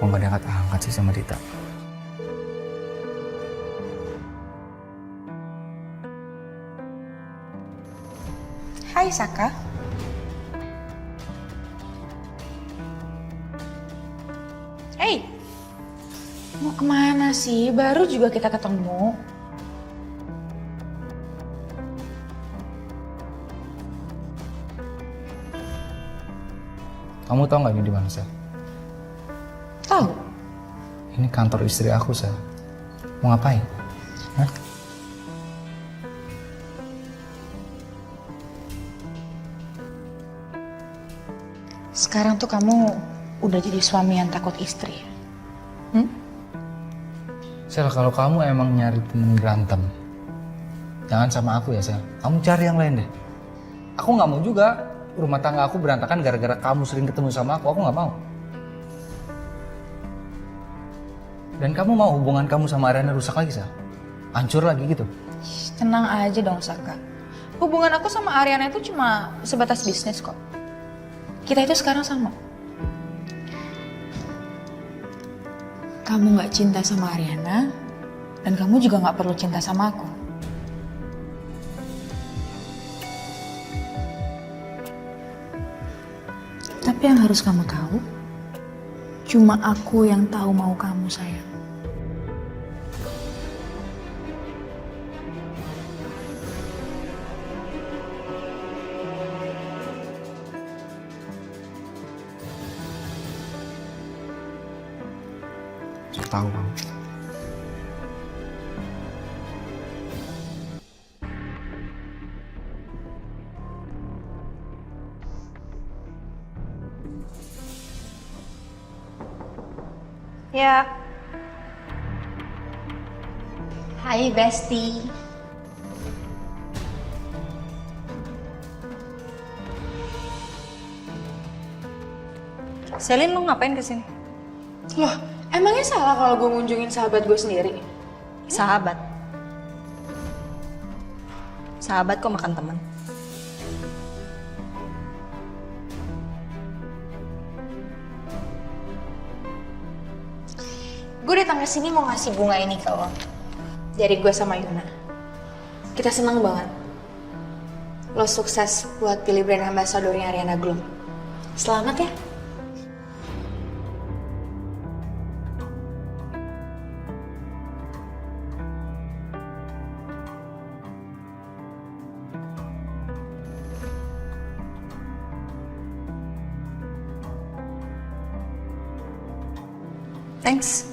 Kok nggak diangkat-angkat sih sama Dita? Hai Saka. Hey, mau kemana sih? Baru juga kita ketemu. Kamu tahu nggak ini di mana, Sel? Tahu? Ini kantor istri aku, Sel. Mau ngapain? Hah? Sekarang tuh kamu udah jadi suami yang takut istri. Sel, kalau kamu emang nyari temen berantem, jangan sama aku ya, Sel. Kamu cari yang lain deh. Aku nggak mau juga rumah tangga aku berantakan gara-gara kamu sering ketemu sama aku nggak mau. Dan kamu mau hubungan kamu sama Ariana rusak lagi, Sel? Hancur lagi gitu? Tenang aja dong Saka. Hubungan aku sama Ariana itu cuma sebatas bisnis kok. Kita itu sekarang sama. Kamu gak cinta sama Ariana, dan kamu juga gak perlu cinta sama aku. Tapi yang harus kamu tahu, cuma aku yang tahu mau kamu, sayang. Saya tahu kamu. Ya. Hai Besti. Selin, lu ngapain kesini? Loh, emangnya salah kalau gue ngunjungin sahabat gue sendiri? Sahabat. Sahabat kok makan teman. Gue datang ke sini mau ngasih bunga ini ke lo. Dari gue sama Yuna. Kita seneng banget. Lo sukses buat pilih brand ambassadornya Ariana Gloom. Selamat ya. Thanks.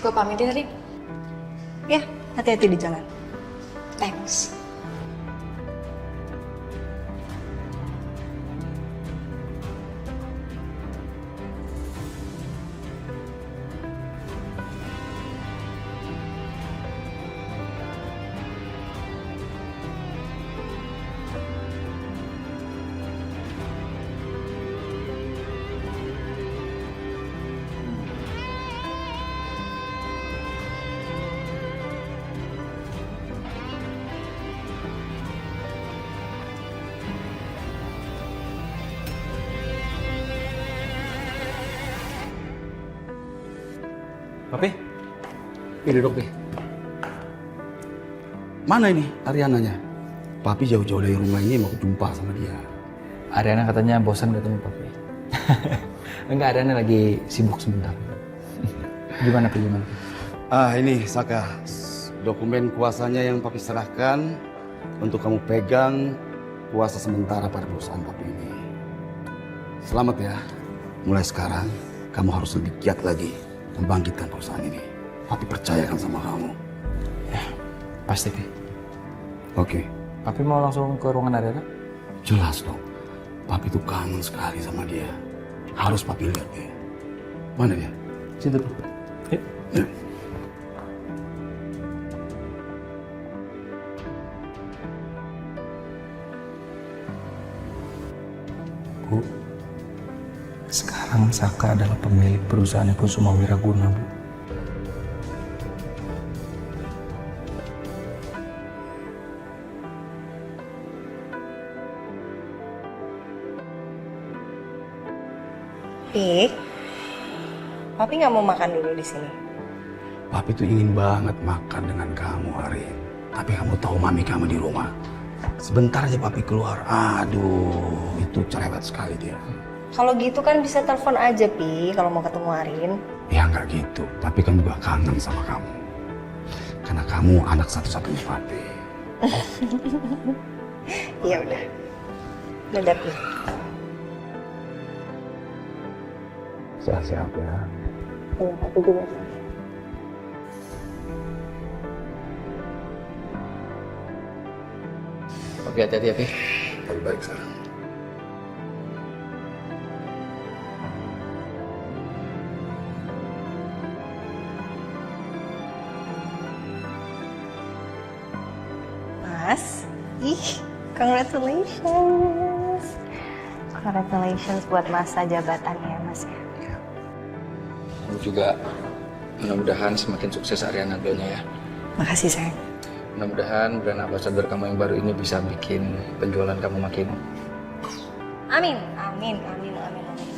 Gue pamit ya tadi. Ya, hati-hati di jalan. Thanks. Papi? Ini dok, Pi. Mana ini Ariananya? Papi jauh-jauh dari rumah ini mau jumpa sama dia. Ariana katanya bosan ketemu papi. Enggak, Ariana lagi sibuk sebentar. Gimana, Pi? Gimana? Ini Saka, dokumen kuasanya yang papi serahkan untuk kamu pegang kuasa sementara pada perusahaan papi ini. Selamat ya. Mulai sekarang kamu harus lebih giat lagi membangkitkan perusahaan ini. Papi percayakan sama kamu. Ya, pasti, Pi. Oke. Papi mau langsung ke ruangan Ariana? Jelas dong. Papi tuh kangen sekali sama dia. Harus papi lihat dia. Mana dia? Situ tuh. Yuk. Ya. Bu, Sekarang Saka adalah pemilik perusahaan Kusuma Wiraguna, Bu. Pik, Papi nggak mau makan dulu di sini. Papi tuh ingin banget makan dengan kamu, Arin. Tapi kamu tahu mami kamu di rumah. Sebentar aja papi keluar, aduh, itu cerewet sekali dia. Kalau gitu kan bisa telepon aja, Pi, kalau mau ketemu Arin. Ya nggak gitu, tapi kan juga kangen sama kamu. Karena kamu anak satu-satunya papi. Iya udah. Dadah, Pi. Sehat-sehat ya. Iya, Papi juga. Oke, hati-hati ya, Pi. Lebih baik sekarang. Mas, congratulations. Congratulations buat masa jabatannya, Mas ya. Kamu juga mudah-mudahan semakin sukses Ariana Glow-nya ya. Makasih, sayang. Mudah-mudahan brand ambassador kamu yang baru ini bisa bikin penjualan kamu makin. Amin, amin, amin, amin, amin.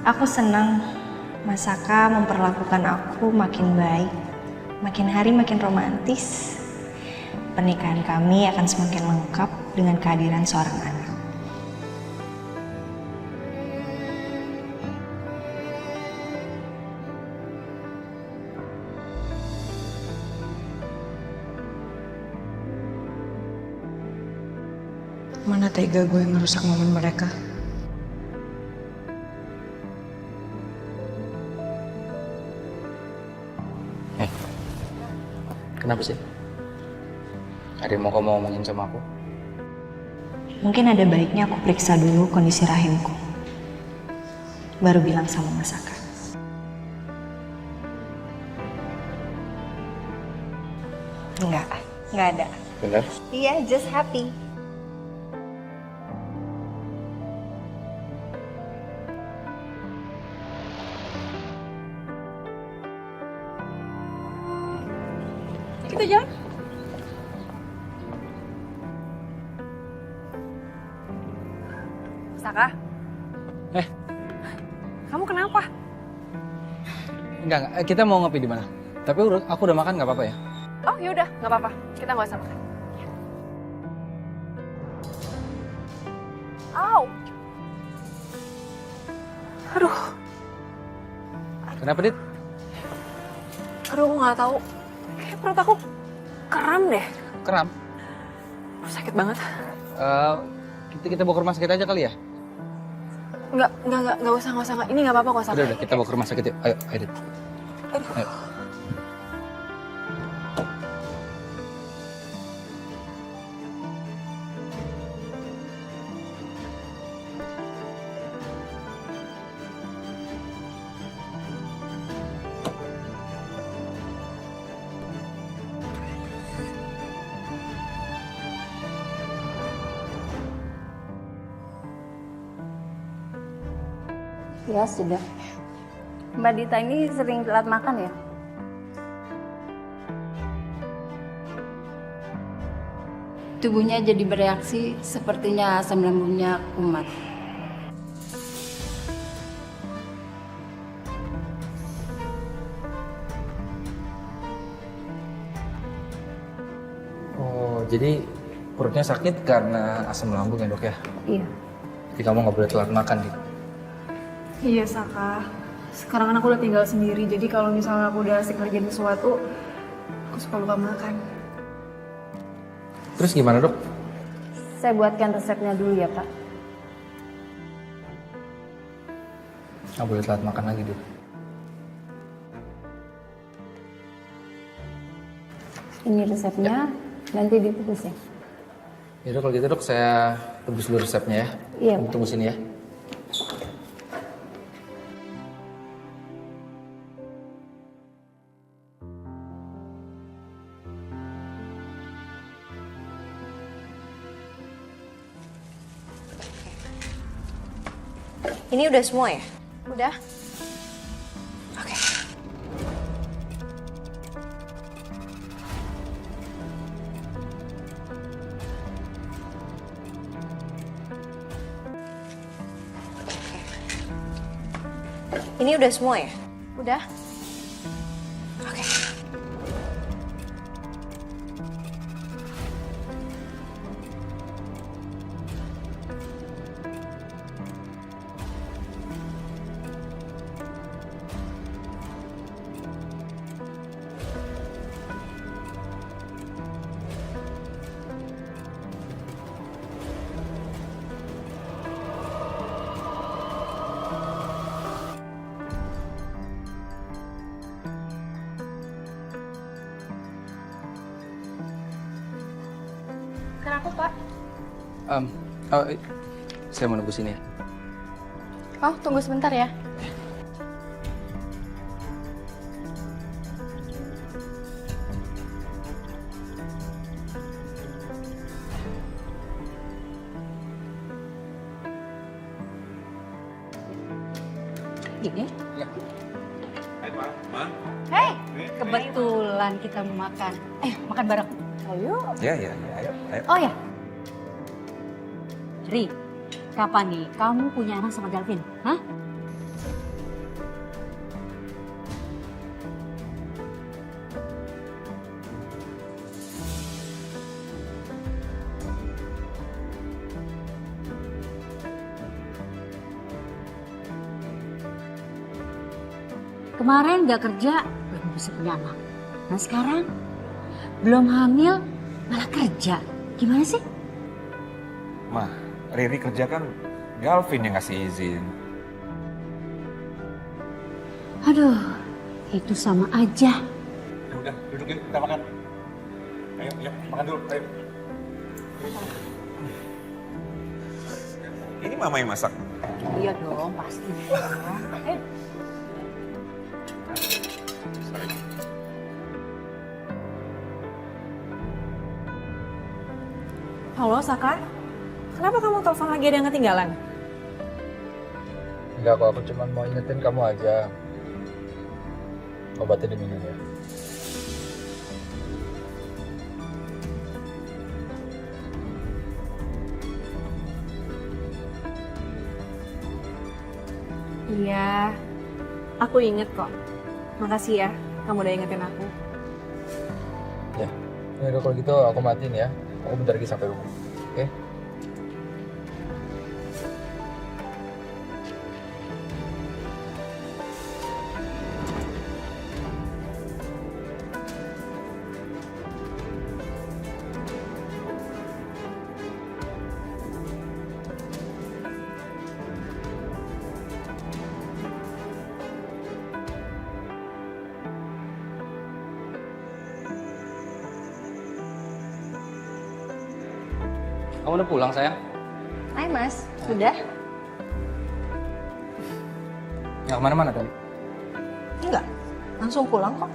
Aku senang Mas Saka memperlakukan aku makin baik, makin hari makin romantis. Pernikahan kami akan semakin lengkap dengan kehadiran seorang anak. Mana tega gue ngerusak momen mereka. Kenapa sih? Ada yang mau kamu ngomongin sama aku? Mungkin ada baiknya aku periksa dulu kondisi rahimku. Baru bilang sama Mas Saka. Enggak ada. Benar? Iya, just happy. Kita jalan. Saka. Kamu kenapa? Enggak, kita mau ngopi di mana? Tapi aku udah makan, nggak apa-apa ya? Oh yaudah, nggak apa-apa. Kita nggak usah makan. Au. Aduh, Kenapa, Dit? aduh aku nggak tahu. Kayak perut aku kram deh. Kram? Sakit banget. Kita bawa ke rumah sakit aja kali ya? Nggak usah. Ini nggak apa-apa kok, Saka. Udah, kita bawa ke rumah sakit yuk. Ayo, Dit. Ayo. Ya sudah. Mbak Dita ini sering telat makan ya? Tubuhnya jadi bereaksi sepertinya asam lambungnya kumat. Oh, jadi perutnya sakit karena asam lambung ya, Dok ya? Iya. Jadi kamu nggak boleh telat makan, Dit. Iya, Saka. Sekarang kan aku udah tinggal sendiri, jadi kalau misalnya aku udah asik ngerjain sesuatu, aku suka lupa makan. Terus gimana, Dok? Saya buatkan resepnya dulu ya, Pak. Nggak boleh telat makan lagi, Dit. Ini resepnya, nanti ditulis ya. Ya, Dok, kalau gitu, Dok, saya tebus dulu resepnya ya. Iya, Kamu Pak. tunggu sini ya. Ini udah semua ya? Udah? Oke. Ini udah semua ya? Udah? Oke. Kenapa, Pak? Saya mau nunggu sini ya. Oh, tunggu sebentar ya. Gini. Ya. Hei, kebetulan kita mau makan. Makan bareng. Ayo. Ya, ayo. Oh ya. Ri, kapan nih kamu punya anak sama Galvin? Hah? Kemarin nggak kerja, belum bisa punya anak. Nah sekarang belum hamil, malah kerja. Gimana sih? Mah, Riri kerja kan Galvin yang ngasih izin. Aduh, itu sama aja. Ya udah, duduk yuk, kita makan. Ayo, makan dulu, ayo. Ini mama yang masak. Iya dong, pasti. Ayo. Halo, Saka. Kenapa kamu telepon lagi ada yang ketinggalan? Enggak kok, aku cuma mau ingetin kamu aja. Obatnya diminum ya. Iya, aku inget kok. Makasih ya, kamu udah ingetin aku. Ya, udah kalau gitu aku matiin ya. Aku bentar lagi sampai rumah. Oke? Kamu udah pulang, sayang? Hai Mas, sudah? Nggak kemana-mana tadi? Enggak, langsung pulang kok.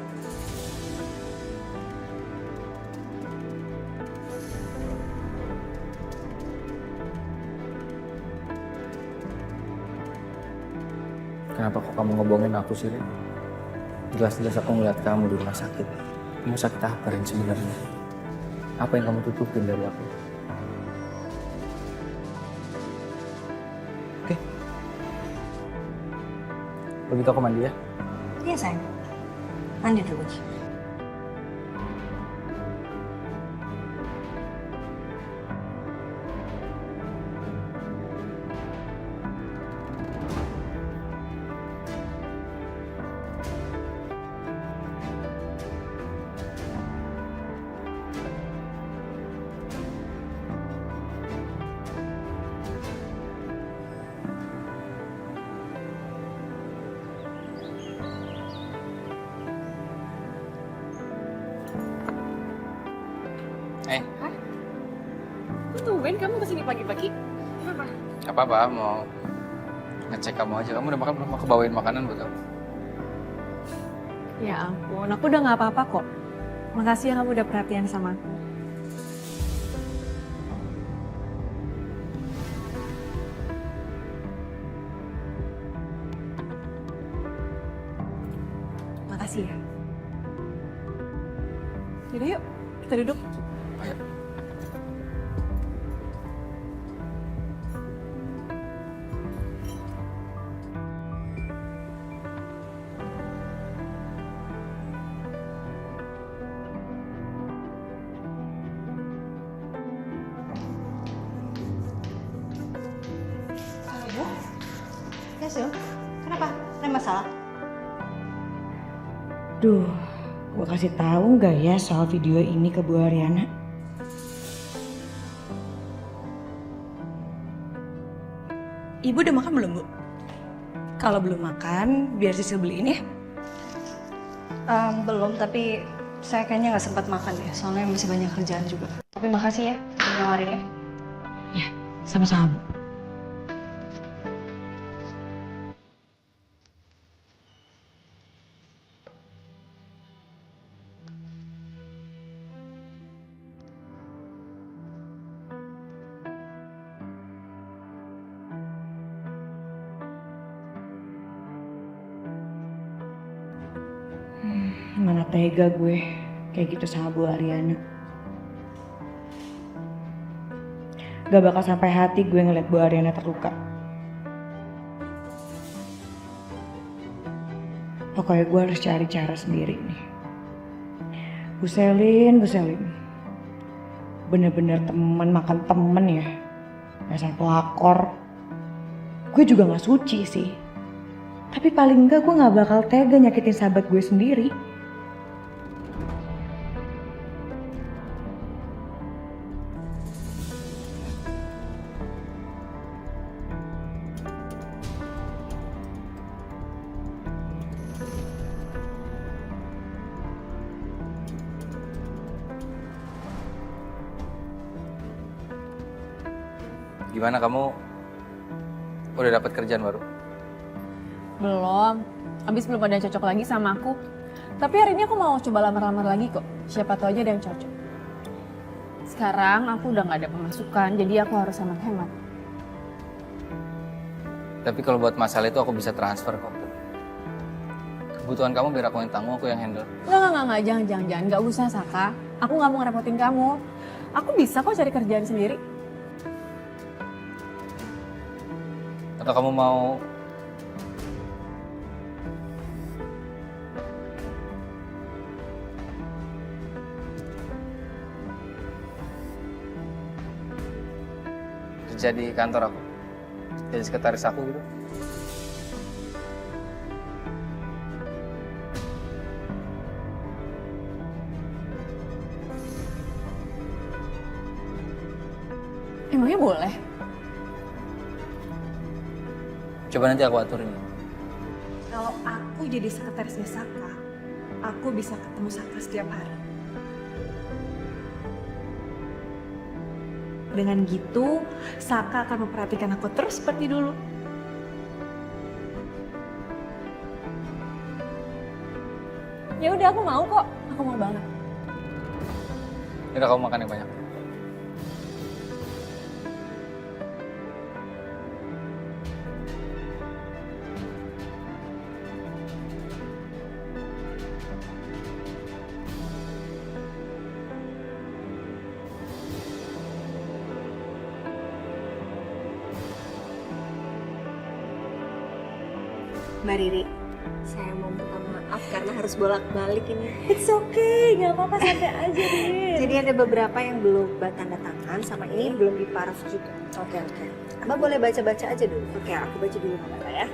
Kenapa kok kamu ngebohongin aku sih, Rin? Jelas-jelas aku ngeliat kamu di rumah sakit. Kamu sakit apa, Rin, sebenarnya? Apa yang kamu tutupin dari aku? Oke. Begitu aku mandi ya. Iya sayang, mandi dulu. Tumben kamu kesini pagi-pagi. Apa apa, mau ngecek kamu aja. Kamu udah makan belum? Aku bawain makanan buat kamu. Ya ampun, aku udah gak apa-apa kok. Makasih ya kamu udah perhatian sama aku. Makasih ya. Yaudah yuk, kita duduk. Ayo. Ya Sul, kenapa? Ada masalah? Duh, gue kasih tahu nggak ya soal video ini ke Bu Ariana? Ibu udah makan belum, Bu? Kalau belum makan, biar Sisil beliin ya. Belum, tapi saya kayaknya nggak sempat makan ya, soalnya masih banyak kerjaan juga. Tapi makasih ya, udah nawarin ya. Ya, sama-sama. Mana tega gue kayak gitu sama Bu Ariana. Gak bakal sampai hati gue ngeliat Bu Ariana terluka. Pokoknya gue harus cari cara sendiri nih. Bu Selin. Bener-bener temen makan temen ya. Dasar pelakor. Gue juga gak suci sih. Tapi paling enggak gue gak bakal tega nyakitin sahabat gue sendiri. Gimana kamu? Udah dapat kerjaan baru? Belum. Abis belum ada yang cocok lagi sama aku. Tapi hari ini aku mau coba lamar-lamar lagi kok. Siapa tahu aja ada yang cocok. Sekarang aku udah gak ada pemasukan, jadi aku harus hemat-hemat. Tapi kalau buat masalah itu aku bisa transfer kok. Kebutuhan kamu biar aku yang tanggung, aku yang handle. Enggak, jangan. Gak usah, Saka. Aku gak mau ngerepotin kamu. Aku bisa kok cari kerjaan sendiri. Atau kamu mau kerja di kantor aku? Jadi sekretaris aku gitu? Emangnya boleh? Coba nanti aku aturin. Kalau aku jadi sekretarisnya Saka, aku bisa ketemu Saka setiap hari. Dengan gitu, Saka akan memperhatikan aku terus seperti dulu. Ya udah, aku mau kok. Aku mau banget. Yaudah kamu makan yang banyak. Mbak Riri, saya mau minta maaf karena harus bolak-balik ini. It's okay, nggak apa-apa, santai aja deh. Jadi ada beberapa yang belum tanda tangan, sama ini belum diparaf gitu. Oke. Mbak boleh baca-baca aja dulu. Oke, aku baca dulu Mbak ya.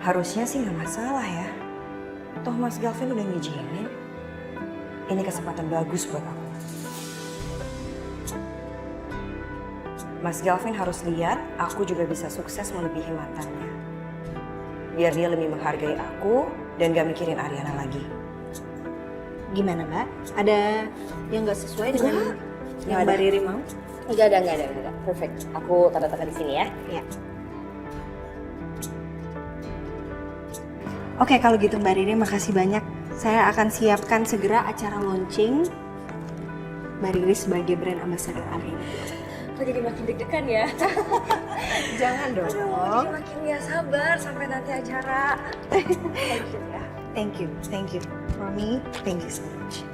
Harusnya sih nggak masalah ya. Toh Mas Galvin udah ngizinin. Ini kesempatan bagus buat aku. Mas Galvin harus lihat aku juga bisa sukses melebihi mantannya. Biar dia lebih menghargai aku dan gak mikirin Ariana lagi. Gimana Mbak? Ada yang gak sesuai dengan yang Mbak Riri mau? Enggak ada. Perfect. Aku tanda tangan di sini ya. Iya. Oke, kalau gitu Mbak Riri makasih banyak. saya akan siapkan segera acara launching Mbak Riri sebagai brand ambassador Arena. Kok jadi makin deg-degan ya? Jangan dong. Aduh, jadi makin gak sabar sampai nanti acara. Thank you for me. Thank you so much.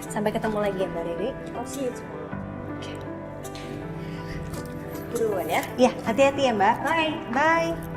Sampai ketemu lagi ya Mbak Riri. I'll see you tomorrow. Oke. Duluan ya. Ya, hati-hati ya Mbak. Bye. Bye.